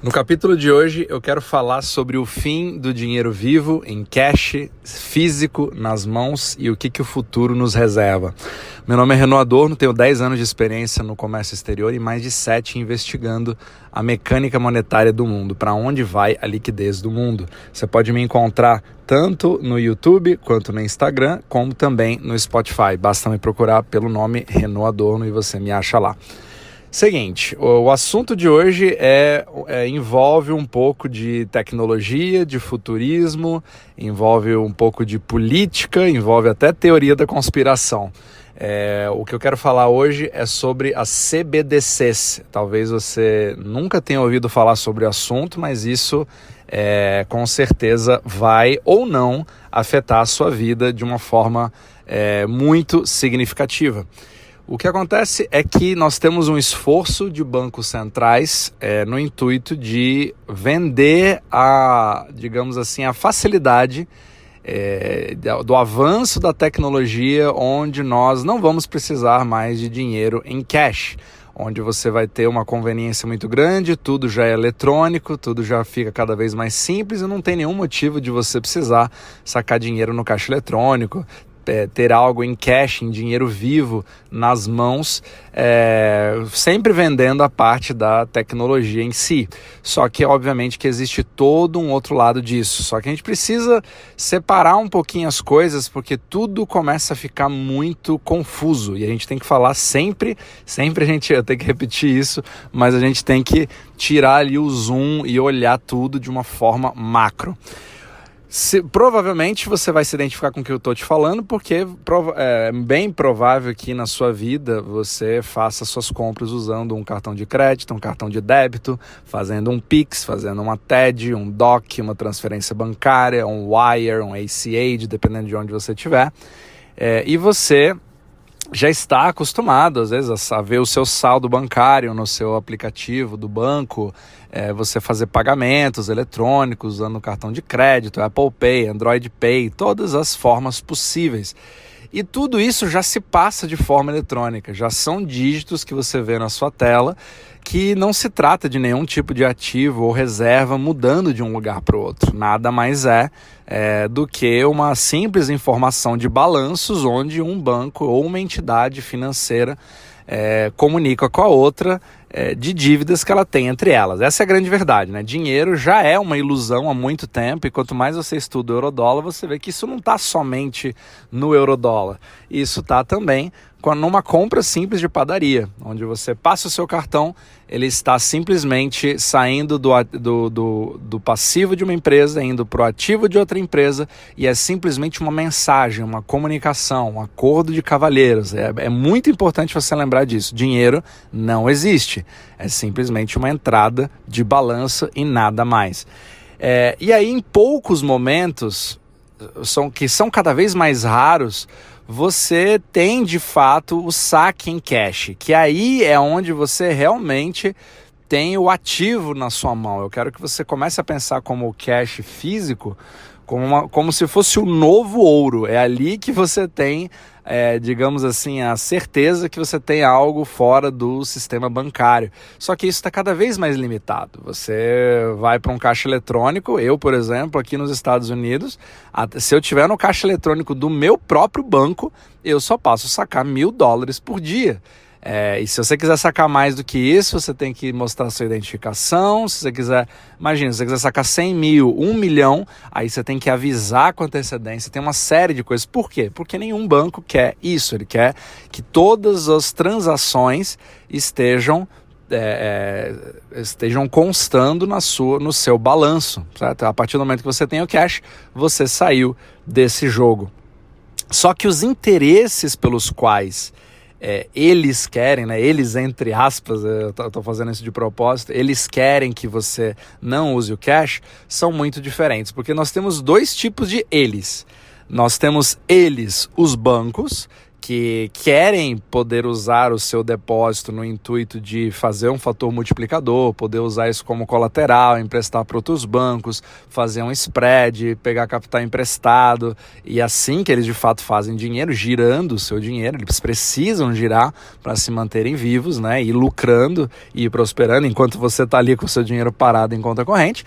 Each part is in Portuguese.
No capítulo de hoje eu quero falar sobre o fim do dinheiro vivo em cash, físico, nas mãos e o que o futuro nos reserva. Meu nome é Renaud Adorno, tenho 10 anos de experiência no comércio exterior e mais de 7 investigando a mecânica monetária do mundo, para onde vai a liquidez do mundo. Você pode me encontrar tanto no YouTube quanto no Instagram, como também no Spotify. Basta me procurar pelo nome Renaud Adorno e você me acha lá. Seguinte, o assunto de hoje envolve um pouco de tecnologia, de futurismo, envolve um pouco de política, envolve até teoria da conspiração. O que eu quero falar hoje é sobre as CBDCs. Talvez você nunca tenha ouvido falar sobre o assunto, mas isso com certeza vai ou não afetar a sua vida de uma forma muito significativa. O que acontece é que nós temos um esforço de bancos centrais no intuito de vender a facilidade do avanço da tecnologia, onde nós não vamos precisar mais de dinheiro em cash, onde você vai ter uma conveniência muito grande, tudo já é eletrônico, tudo já fica cada vez mais simples e não tem nenhum motivo de você precisar sacar dinheiro no caixa eletrônico, ter algo em cash, em dinheiro vivo nas mãos, sempre vendendo a parte da tecnologia em si. Só que obviamente que existe todo um outro lado disso, só que a gente precisa separar um pouquinho as coisas, porque tudo começa a ficar muito confuso e a gente tem que falar sempre a gente tem que repetir isso, mas a gente tem que tirar ali o zoom e olhar tudo de uma forma macro. Provavelmente você vai se identificar com o que eu estou te falando, porque é bem provável que na sua vida você faça suas compras usando um cartão de crédito, um cartão de débito, fazendo um Pix, fazendo uma TED, um DOC, uma transferência bancária, um Wire, um ACH, dependendo de onde você estiver. E você já está acostumado, às vezes, a ver o seu saldo bancário no seu aplicativo do banco, você fazer pagamentos eletrônicos usando cartão de crédito, Apple Pay, Android Pay, todas as formas possíveis. E tudo isso já se passa de forma eletrônica, já são dígitos que você vê na sua tela, que não se trata de nenhum tipo de ativo ou reserva mudando de um lugar para o outro. Nada mais do que uma simples informação de balanços onde um banco ou uma entidade financeira comunica com a outra de dívidas que ela tem entre elas. Essa é a grande verdade, né? Dinheiro já é uma ilusão há muito tempo, e quanto mais você estuda o eurodólar, você vê que isso não está somente no eurodólar. Isso está também numa compra simples de padaria, onde você passa o seu cartão, ele está simplesmente saindo do passivo de uma empresa, indo para o ativo de outra empresa, e é simplesmente uma mensagem, uma comunicação, um acordo de cavalheiros. É muito importante você lembrar disso. Dinheiro não existe, é simplesmente uma entrada de balanço e nada mais. E aí, em poucos momentos, que são cada vez mais raros, você tem de fato o saque em cash, que aí é onde você realmente tem o ativo na sua mão. Eu quero que você comece a pensar como o cash físico, como se fosse o novo ouro. É ali que você tem, digamos assim, a certeza que você tem algo fora do sistema bancário. Só que isso está cada vez mais limitado. Você vai para um caixa eletrônico, eu, por exemplo, aqui nos Estados Unidos, se eu tiver no caixa eletrônico do meu próprio banco, eu só passo a sacar $1.000 por dia. E se você quiser sacar mais do que isso, você tem que mostrar sua identificação. Se você quiser, imagina, se você quiser sacar 100 mil, 1 milhão, aí você tem que avisar com antecedência, tem uma série de coisas. Por quê? Porque nenhum banco quer isso, ele quer que todas as transações estejam constando no seu balanço, certo? A partir do momento que você tem o cash, você saiu desse jogo. Só que os interesses pelos quais eles querem, né? Eles entre aspas, eu estou fazendo isso de propósito, eles querem que você não use o cash, são muito diferentes, porque nós temos dois tipos de eles. Nós temos eles, os bancos, que querem poder usar o seu depósito no intuito de fazer um fator multiplicador, poder usar isso como colateral, emprestar para outros bancos, fazer um spread, pegar capital emprestado, e assim que eles de fato fazem dinheiro, girando o seu dinheiro, eles precisam girar para se manterem vivos, né, e lucrando e prosperando enquanto você está ali com o seu dinheiro parado em conta corrente.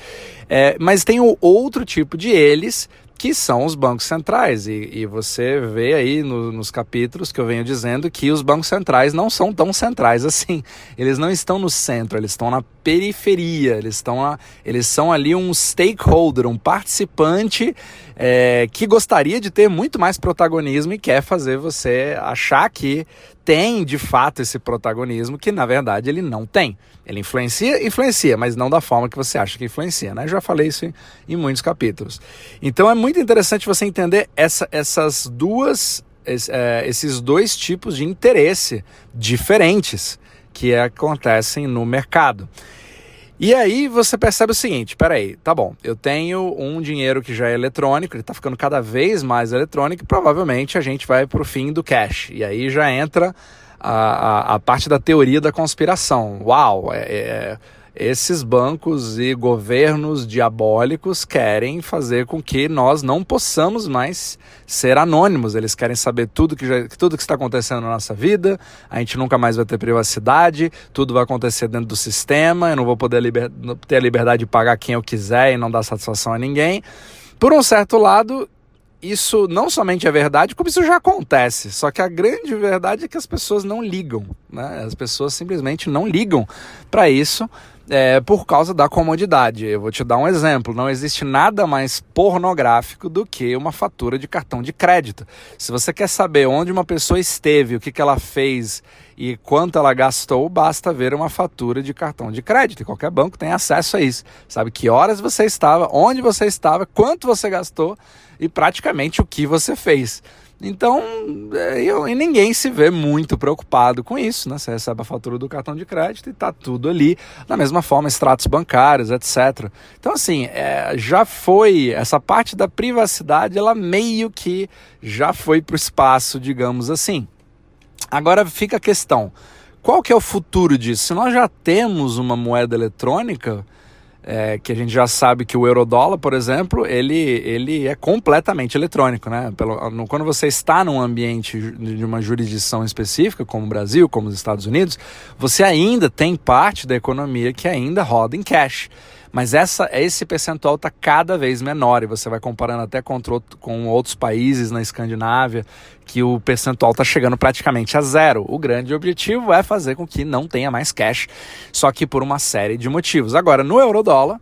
Mas tem o outro tipo de eles, que são os bancos centrais, e você vê aí nos capítulos que eu venho dizendo que os bancos centrais não são tão centrais assim. Eles não estão no centro, eles estão na periferia, eles são ali um stakeholder, um participante que gostaria de ter muito mais protagonismo e quer fazer você achar que tem de fato esse protagonismo, que na verdade ele não tem. Ele influencia, mas não da forma que você acha que influencia, né? Eu já falei isso em muitos capítulos. Então é muito interessante você entender esses dois tipos de interesse diferentes que acontecem no mercado. E aí você percebe o seguinte, peraí, tá bom, eu tenho um dinheiro que já é eletrônico, ele está ficando cada vez mais eletrônico, e provavelmente a gente vai para o fim do cash. E aí já entra a parte da teoria da conspiração. Uau, esses bancos e governos diabólicos querem fazer com que nós não possamos mais ser anônimos. Eles querem saber tudo que está acontecendo na nossa vida, a gente nunca mais vai ter privacidade, tudo vai acontecer dentro do sistema, eu não vou poder ter a liberdade de pagar quem eu quiser e não dar satisfação a ninguém. Por um certo lado, isso não somente é verdade, como isso já acontece. Só que a grande verdade é que as pessoas não ligam, né? As pessoas simplesmente não ligam para isso, por causa da comodidade. Eu vou te dar um exemplo. Não existe nada mais pornográfico do que uma fatura de cartão de crédito. Se você quer saber onde uma pessoa esteve, o que ela fez e quanto ela gastou, basta ver uma fatura de cartão de crédito. E qualquer banco tem acesso a isso. Sabe que horas você estava, onde você estava, quanto você gastou e praticamente o que você fez. Então, e ninguém se vê muito preocupado com isso, né? Você recebe a fatura do cartão de crédito e está tudo ali, da mesma forma, extratos bancários, etc. Então, assim, já foi, essa parte da privacidade, ela meio que já foi para o espaço, digamos assim. Agora fica a questão, qual que é o futuro disso? Se nós já temos uma moeda eletrônica, que a gente já sabe que o eurodólar, por exemplo, ele é completamente eletrônico, né? Quando você está num ambiente de uma jurisdição específica, como o Brasil, como os Estados Unidos, você ainda tem parte da economia que ainda roda em cash. Mas esse percentual está cada vez menor, e você vai comparando até com outros países na Escandinávia, que o percentual está chegando praticamente a zero. O grande objetivo é fazer com que não tenha mais cash, só que por uma série de motivos. Agora, no eurodólar,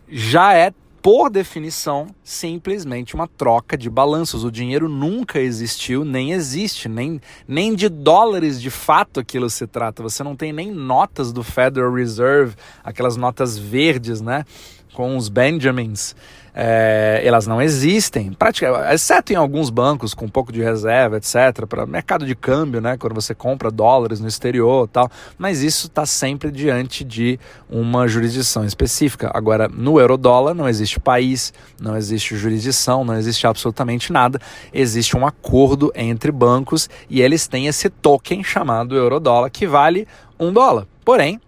já é, por definição, simplesmente uma troca de balanços. O dinheiro nunca existiu, nem existe, nem de dólares de fato aquilo se trata. Você não tem nem notas do Federal Reserve, aquelas notas verdes, né, com os Benjamins. Elas não existem, exceto em alguns bancos com um pouco de reserva, etc., para mercado de câmbio, né, quando você compra dólares no exterior e tal, mas isso está sempre diante de uma jurisdição específica. Agora, no eurodólar não existe país, não existe jurisdição, não existe absolutamente nada, existe um acordo entre bancos e eles têm esse token chamado eurodólar que vale $1, porém,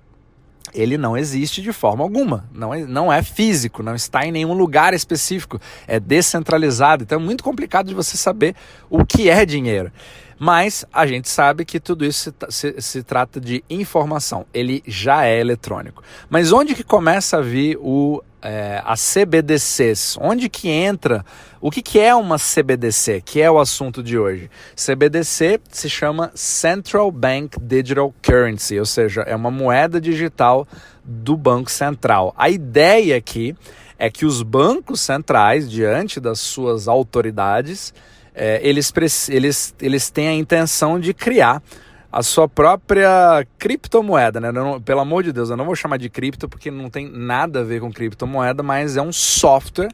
ele não existe de forma alguma, não é físico, não está em nenhum lugar específico, é descentralizado, então é muito complicado de você saber o que é dinheiro. Mas a gente sabe que tudo isso se trata de informação, ele já é eletrônico. Mas onde que começa a vir as CBDCs? Onde que entra? O que é uma CBDC? Que é o assunto de hoje. CBDC se chama Central Bank Digital Currency, ou seja, é uma moeda digital do Banco Central. A ideia aqui é que os bancos centrais, diante das suas autoridades, eles têm a intenção de criar a sua própria criptomoeda, né? Pelo amor de Deus, eu não vou chamar de cripto porque não tem nada a ver com criptomoeda, mas é um software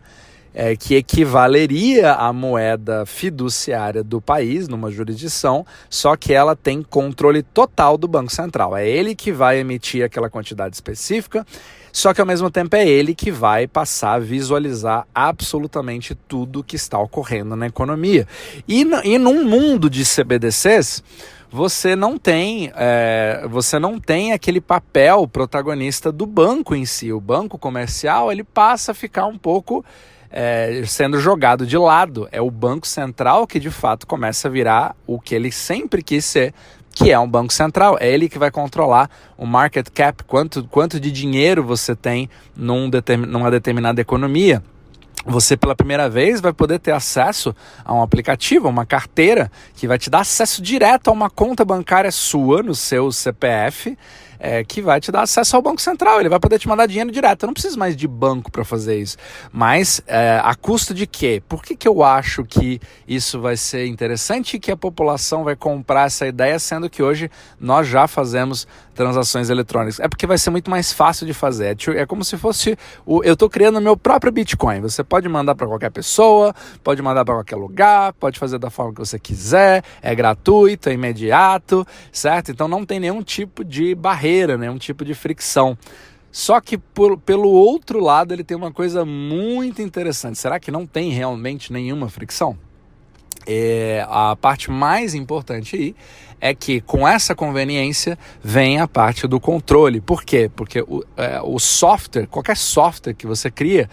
que equivaleria à moeda fiduciária do país, numa jurisdição, só que ela tem controle total do Banco Central. É ele que vai emitir aquela quantidade específica, só que ao mesmo tempo é ele que vai passar a visualizar absolutamente tudo que está ocorrendo na economia. E num mundo de CBDCs, você não tem aquele papel protagonista do banco em si. O banco comercial ele passa a ficar um pouco sendo jogado de lado. É o Banco Central que de fato começa a virar o que ele sempre quis ser, que é um banco central. É ele que vai controlar o market cap, quanto de dinheiro você tem numa determinada economia. Você pela primeira vez vai poder ter acesso a um aplicativo, a uma carteira, que vai te dar acesso direto a uma conta bancária sua no seu CPF, que vai te dar acesso ao Banco Central. Ele vai poder te mandar dinheiro direto. Eu não preciso mais de banco para fazer isso. Mas a custo de quê? Por que eu acho que isso vai ser interessante e que a população vai comprar essa ideia, sendo que hoje nós já fazemos transações eletrônicas? É porque vai ser muito mais fácil de fazer. É como se fosse eu estou criando o meu próprio Bitcoin. Você pode mandar para qualquer pessoa, pode mandar para qualquer lugar, pode fazer da forma que você quiser, é gratuito, é imediato, certo? Então não tem nenhum tipo de barreira, nenhum tipo de fricção. Só que pelo outro lado ele tem uma coisa muito interessante. Será que não tem realmente nenhuma fricção? A parte mais importante aí é que com essa conveniência vem a parte do controle. Por quê? Porque o software, qualquer software que você cria,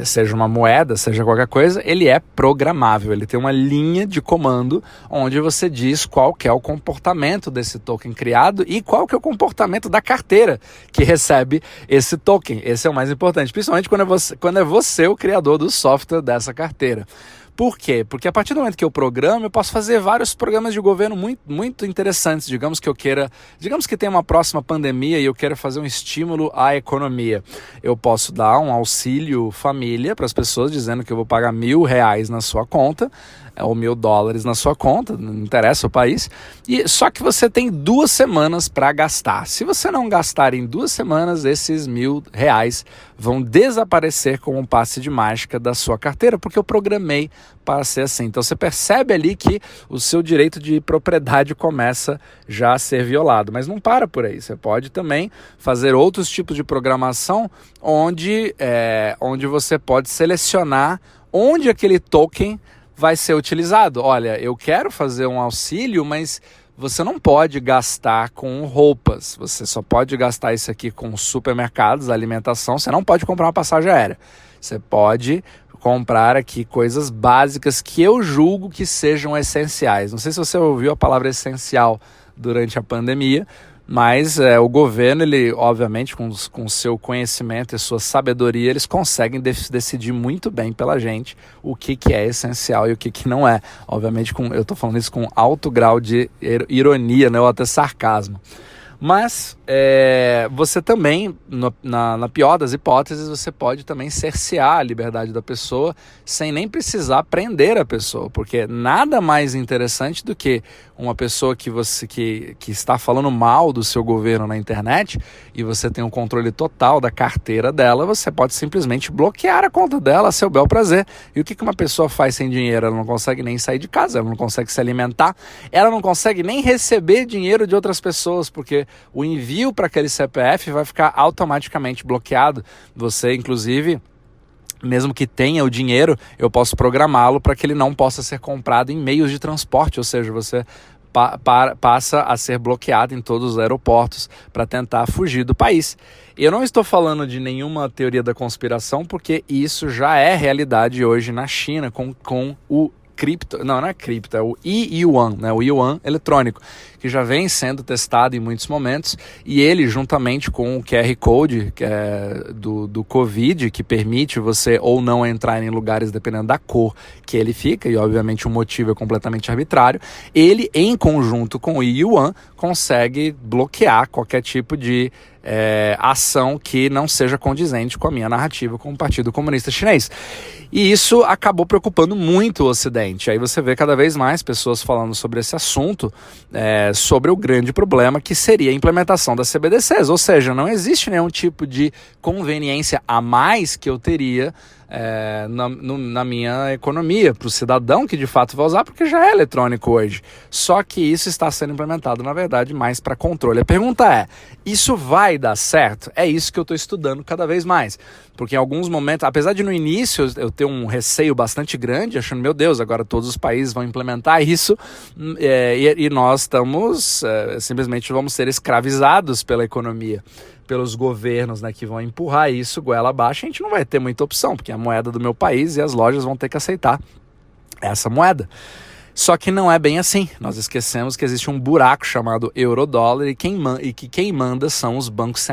seja uma moeda, seja qualquer coisa, ele é programável. Ele tem uma linha de comando onde você diz qual que é o comportamento desse token criado e qual que é o comportamento da carteira que recebe esse token. Esse é o mais importante, principalmente quando é você o criador do software dessa carteira. Por quê? Porque a partir do momento que eu programo, eu posso fazer vários programas de governo muito, muito interessantes. Digamos que tem uma próxima pandemia e eu quero fazer um estímulo à economia. Eu posso dar um auxílio família para as pessoas, dizendo que eu vou pagar R$1.000 na sua conta, ou $1.000 na sua conta, não interessa o país, só que você tem 2 semanas para gastar. Se você não gastar em 2 semanas, esses R$1.000 vão desaparecer com um passe de mágica da sua carteira, porque eu programei para ser assim. Então você percebe ali que o seu direito de propriedade começa já a ser violado, mas não para por aí. Você pode também fazer outros tipos de programação onde você pode selecionar onde aquele token vai ser utilizado. Olha, eu quero fazer um auxílio, mas você não pode gastar com roupas. Você só pode gastar isso aqui com supermercados, alimentação. Você não pode comprar uma passagem aérea. Você pode comprar aqui coisas básicas que eu julgo que sejam essenciais. Não sei se você ouviu a palavra essencial durante a pandemia, mas o governo, ele, obviamente, com o seu conhecimento e sua sabedoria, eles conseguem decidir muito bem pela gente o que é essencial e o que não é. Obviamente, eu estou falando isso com alto grau de ironia, né, ou até sarcasmo. Mas você também, na pior das hipóteses, você pode também cercear a liberdade da pessoa sem nem precisar prender a pessoa, porque nada mais interessante do que uma pessoa que está falando mal do seu governo na internet e você tem um controle total da carteira dela, você pode simplesmente bloquear a conta dela a seu bel prazer. E o que uma pessoa faz sem dinheiro? Ela não consegue nem sair de casa, ela não consegue se alimentar, ela não consegue nem receber dinheiro de outras pessoas, porque o envio para aquele CPF vai ficar automaticamente bloqueado. Você, inclusive, mesmo que tenha o dinheiro, eu posso programá-lo para que ele não possa ser comprado em meios de transporte, ou seja, você passa a ser bloqueado em todos os aeroportos para tentar fugir do país. Eu não estou falando de nenhuma teoria da conspiração, porque isso já é realidade hoje na China com o cripto, não é cripto, é o e-yuan, né? O yuan eletrônico, que já vem sendo testado em muitos momentos, e ele, juntamente com o QR Code do Covid, que permite você ou não entrar em lugares dependendo da cor que ele fica, e obviamente o motivo é completamente arbitrário, ele, em conjunto com o e-yuan, consegue bloquear qualquer tipo de ação que não seja condizente com a minha narrativa com o Partido Comunista Chinês. E isso acabou preocupando muito o Ocidente. Aí você vê cada vez mais pessoas falando sobre esse assunto, sobre o grande problema que seria a implementação das CBDCs, ou seja, não existe nenhum tipo de conveniência a mais que eu teria na minha economia, para o cidadão que de fato vai usar, porque já é eletrônico hoje. Só que isso está sendo implementado, na verdade, mais para controle. A pergunta é, isso vai dar certo? É isso que eu estou estudando cada vez mais. Porque em alguns momentos, apesar de no início eu ter um receio bastante grande, achando, meu Deus, agora todos os países vão implementar isso, e nós estamos, simplesmente vamos ser escravizados pela economia, pelos governos, né, que vão empurrar isso goela abaixo. A gente não vai ter muita opção, porque é a moeda do meu país e as lojas vão ter que aceitar essa moeda. Só que não é bem assim. Nós esquecemos que existe um buraco chamado eurodólar e que quem manda são os bancos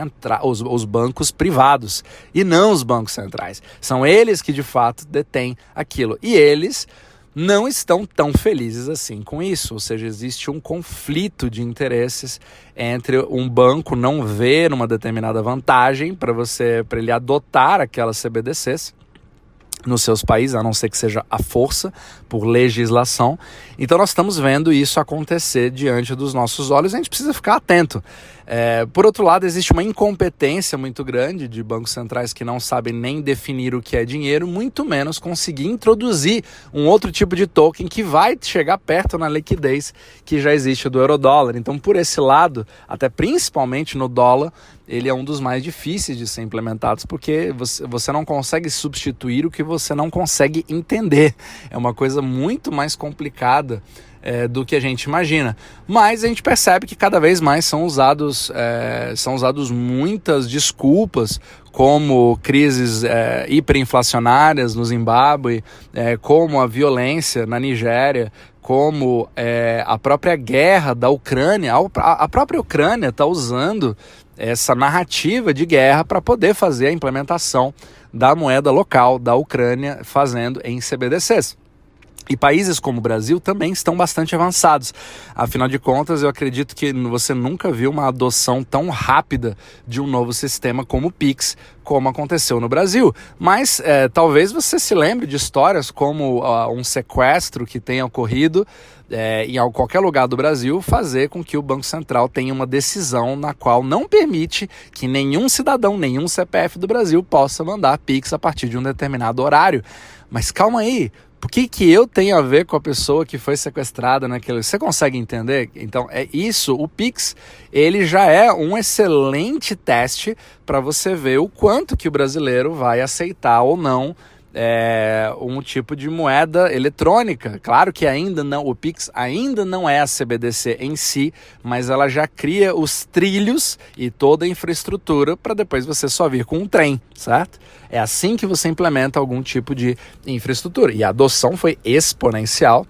os bancos privados e não os bancos centrais. São eles que de fato detêm aquilo. E eles não estão tão felizes assim com isso, ou seja, existe um conflito de interesses entre um banco não ver uma determinada vantagem para ele adotar aquelas CBDCs nos seus países, a não ser que seja à força, por legislação. Então nós estamos vendo isso acontecer diante dos nossos olhos, a gente precisa ficar atento. Por outro lado, existe uma incompetência muito grande de bancos centrais que não sabem nem definir o que é dinheiro, muito menos conseguir introduzir um outro tipo de token que vai chegar perto na liquidez que já existe do eurodólar. Então, por esse lado, até principalmente no dólar, ele é um dos mais difíceis de ser implementados, porque você não consegue substituir o que você não consegue entender. É uma coisa muito mais complicada do que a gente imagina. Mas a gente percebe que cada vez mais são usados muitas desculpas, como crises hiperinflacionárias no Zimbábue, como a violência na Nigéria, como a própria guerra da Ucrânia. A própria Ucrânia está usando essa narrativa de guerra para poder fazer a implementação da moeda local da Ucrânia, fazendo em CBDCs. E países como o Brasil também estão bastante avançados. Afinal de contas, eu acredito que você nunca viu uma adoção tão rápida de um novo sistema como o Pix, como aconteceu no Brasil. Mas talvez você se lembre de histórias como um sequestro que tenha ocorrido em qualquer lugar do Brasil, fazer com que o Banco Central tenha uma decisão na qual não permite que nenhum cidadão, nenhum CPF do Brasil possa mandar Pix a partir de um determinado horário. Mas calma aí, por que eu tenho a ver com a pessoa que foi sequestrada naquele... Você consegue entender? Então, o Pix, ele já é um excelente teste para você ver o quanto que o brasileiro vai aceitar ou não um tipo de moeda eletrônica. Claro que o Pix ainda não é a CBDC em si, mas ela já cria os trilhos e toda a infraestrutura para depois você só vir com um trem, certo? É assim que você implementa algum tipo de infraestrutura. E a adoção foi exponencial.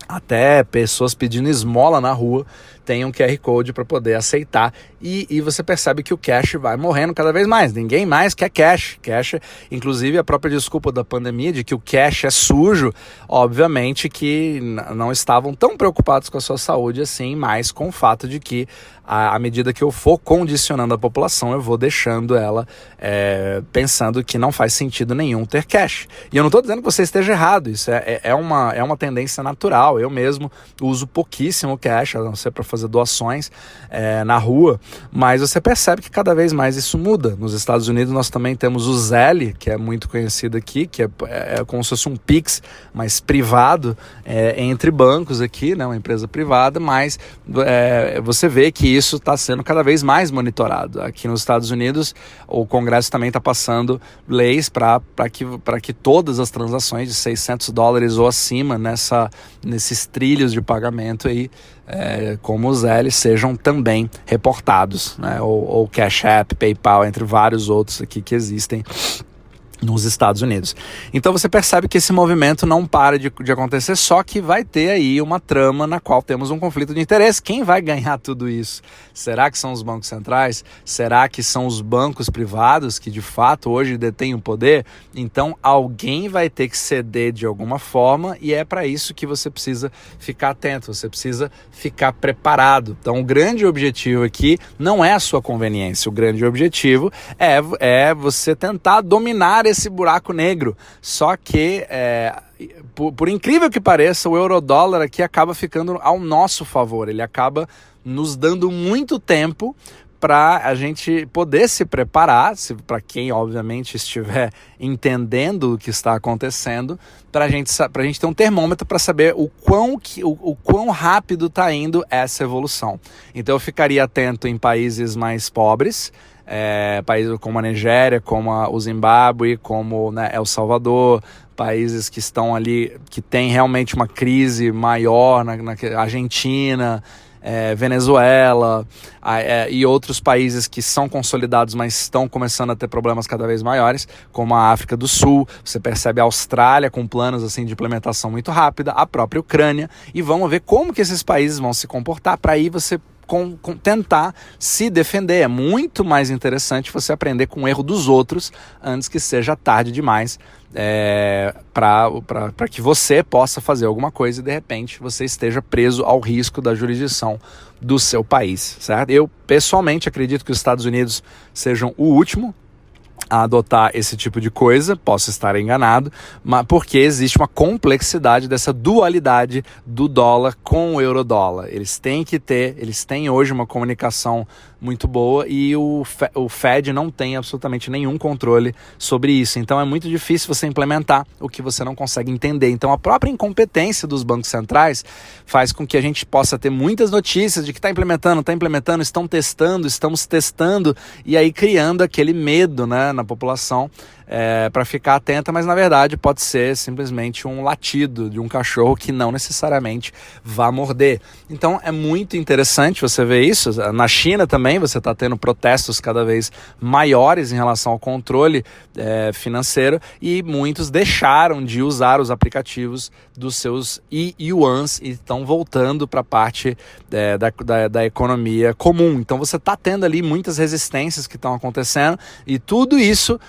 Até pessoas pedindo esmola na rua tem um QR Code para poder aceitar, e você percebe que o cash vai morrendo cada vez mais. Ninguém mais quer cash. Inclusive a própria desculpa da pandemia de que o cash é sujo, obviamente que não estavam tão preocupados com a sua saúde assim, mas com o fato de que à medida que eu for condicionando a população, eu vou deixando ela pensando que não faz sentido nenhum ter cash. E eu não estou dizendo que você esteja errado, isso é uma tendência natural. Eu mesmo uso pouquíssimo cash, a não ser para fazer doações na rua, mas você percebe que cada vez mais isso muda. Nos Estados Unidos nós também temos o Zelle, que é muito conhecido aqui, que é como se fosse um Pix, mas privado, entre bancos aqui, né, uma empresa privada, mas você vê que isso está sendo cada vez mais monitorado. Aqui nos Estados Unidos, o Congresso também está passando leis para que todas as transações de $600 ou acima nesses trilhos de pagamento aí, como os Zelle, sejam também reportados, né? Ou Cash App, PayPal, entre vários outros aqui que existem nos Estados Unidos. Então você percebe que esse movimento não para de acontecer, só que vai ter aí uma trama na qual temos um conflito de interesse. Quem vai ganhar tudo isso? Será que são os bancos centrais? Será que são os bancos privados que de fato hoje detêm o poder? Então alguém vai ter que ceder de alguma forma, e é para isso que você precisa ficar atento, você precisa ficar preparado. Então o grande objetivo aqui não é a sua conveniência, o grande objetivo é você tentar dominar esse buraco negro. Só que, por incrível que pareça, o euro-dólar aqui acaba ficando ao nosso favor. Ele acaba nos dando muito tempo para a gente poder se preparar, para quem obviamente estiver entendendo o que está acontecendo, para a gente ter um termômetro para saber o quão rápido está indo essa evolução. Então eu ficaria atento em países mais pobres, países como a Nigéria, como o Zimbábue, como, né, El Salvador, países que estão ali, que tem realmente uma crise maior, na Argentina, Venezuela, e outros países que são consolidados, mas estão começando a ter problemas cada vez maiores, como a África do Sul. Você percebe a Austrália com planos assim de implementação muito rápida, a própria Ucrânia, e vamos ver como que esses países vão se comportar para aí você tentar se defender. É muito mais interessante você aprender com o erro dos outros antes que seja tarde demais, para que você possa fazer alguma coisa e de repente você esteja preso ao risco da jurisdição do seu país, certo? Eu pessoalmente acredito que os Estados Unidos sejam o último a adotar esse tipo de coisa, posso estar enganado, mas porque existe uma complexidade dessa dualidade do dólar com o euro-dólar. Eles têm hoje uma comunicação muito boa e o Fed não tem absolutamente nenhum controle sobre isso. Então é muito difícil você implementar o que você não consegue entender. Então a própria incompetência dos bancos centrais faz com que a gente possa ter muitas notícias de que está implementando, estamos testando, e aí criando aquele medo, né, na população, para ficar atenta, mas na verdade pode ser simplesmente um latido de um cachorro que não necessariamente vai morder. Então é muito interessante você ver isso. Na China também você está tendo protestos cada vez maiores em relação ao controle financeiro, e muitos deixaram de usar os aplicativos dos seus yuans e estão voltando para a parte da economia comum. Então você está tendo ali muitas resistências que estão acontecendo, e tudo isso,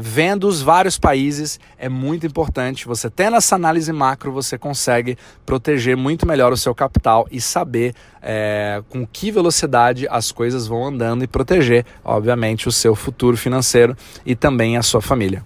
vendo os vários países, é muito importante. Você tendo essa análise macro, você consegue proteger muito melhor o seu capital e saber com que velocidade as coisas vão andando, e proteger, obviamente, o seu futuro financeiro e também a sua família.